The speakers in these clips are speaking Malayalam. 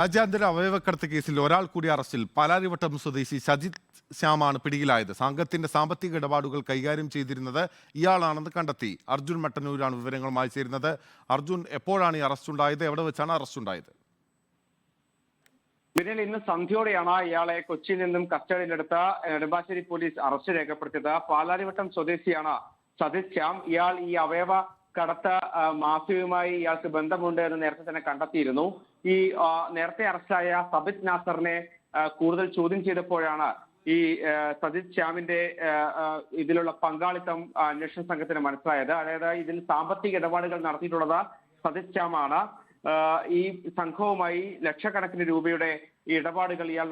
രാജ്യാന്തര അവയവക്കടത്ത് കേസിൽ ഒരാൾ കൂടി അറസ്റ്റിൽ. പാലാരിവട്ടം സ്വദേശി സജിത് ശ്യാമാണ് പിടിയിലായത്. സംഘത്തിന്റെ സാമ്പത്തിക ഇടപാടുകൾ കൈകാര്യം ചെയ്തിരുന്നത് ഇയാളാണെന്ന് കണ്ടെത്തി. അർജുൻ മട്ടന്നൂരാണ് വിവരങ്ങളുമായി ചേരുന്നത്. അർജുൻ, എപ്പോഴാണ് ഈ അറസ്റ്റ് ഉണ്ടായത്? എവിടെ വെച്ചാണ് അറസ്റ്റ് ഉണ്ടായത്? പിന്നീട് ഇന്ന് സന്ധ്യോടെയാണ് ഇയാളെ കൊച്ചിയിൽ നിന്നും കസ്റ്റഡിയിലെടുത്ത നെടുമ്പാശ്ശേരി പോലീസ് അറസ്റ്റ് രേഖപ്പെടുത്തിയത്. പാലാരിവട്ടം സ്വദേശിയാണ് സജിത് ശ്യാം. ഇയാൾ ഈ അവയവ കടത്ത് മാഫിയയുമായി ഇയാൾക്ക് ബന്ധമുണ്ട് എന്ന് നേരത്തെ തന്നെ കണ്ടെത്തിയിരുന്നു. ഈ നേരത്തെ അറസ്റ്റായ സബിത് നാസറിനെ കൂടുതൽ ചോദ്യം ചെയ്തപ്പോഴാണ് ഈ സജിത് ശ്യാമിന്റെ ഇതിലുള്ള പങ്കാളിത്തം അന്വേഷണ സംഘത്തിന് മനസ്സിലായത്. അതായത് ഇതിൽ സാമ്പത്തിക ഇടപാടുകൾ നടത്തിയിട്ടുള്ളത് സജിത് ശ്യാമാണ്. ഈ സംഘവുമായി ലക്ഷക്കണക്കിന് രൂപയുടെ ഇടപാടുകൾ ഇയാൾ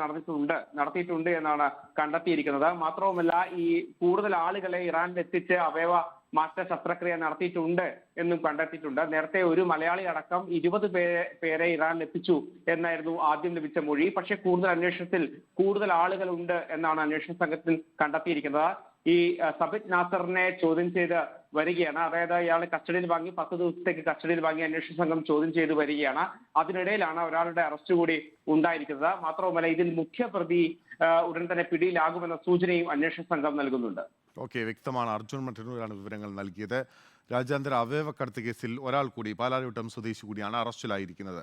നടത്തിയിട്ടുണ്ട് എന്നാണ് കണ്ടെത്തിയിരിക്കുന്നത്. മാത്രവുമല്ല, ഈ കൂടുതൽ ആളുകളെ ഇറാനിൽ എത്തിച്ച് അവയവ മാറ്റ ശസ്ത്രക്രിയ നടത്തിയിട്ടുണ്ട് എന്നും കണ്ടെത്തിയിട്ടുണ്ട്. നേരത്തെ ഒരു മലയാളി അടക്കം 20 പേരെ ഇറാനിൽ എത്തിച്ചു എന്നായിരുന്നു ആദ്യം ലഭിച്ച മൊഴി. പക്ഷെ കൂടുതൽ അന്വേഷണത്തിൽ കൂടുതൽ ആളുകൾ ഉണ്ട് എന്നാണ് അന്വേഷണ സംഘത്തിൽ കണ്ടെത്തിയിരിക്കുന്നത്. ഈ സബിത് നാസറിനെ ചോദ്യം ചെയ്ത് വരികയാണ്. അതായത് ഇയാളെ കസ്റ്റഡിയിൽ വാങ്ങി 10 ദിവസത്തേക്ക് കസ്റ്റഡിയിൽ വാങ്ങി അന്വേഷണ സംഘം ചോദ്യം ചെയ്ത് വരികയാണ്. അതിനിടയിലാണ് ഒരാളുടെ അറസ്റ്റ് കൂടി ഉണ്ടായിരിക്കുന്നത്. മാത്രവുമല്ല, ഇതിൽ മുഖ്യപ്രതി ഉടൻ തന്നെ പിടിയിലാകുമെന്ന സൂചനയും അന്വേഷണ സംഘം നൽകുന്നുണ്ട്. ഓക്കെ, വ്യക്തമാണ്. അർജുൻ മട്ടന്നൂരാണ് വിവരങ്ങൾ നൽകിയത്. രാജ്യാന്തര അവയവക്കടത്ത് കേസിൽ ഒരാൾ കൂടി, പാലാരിവട്ടം സ്വദേശി കൂടിയാണ് അറസ്റ്റിലായിരിക്കുന്നത്.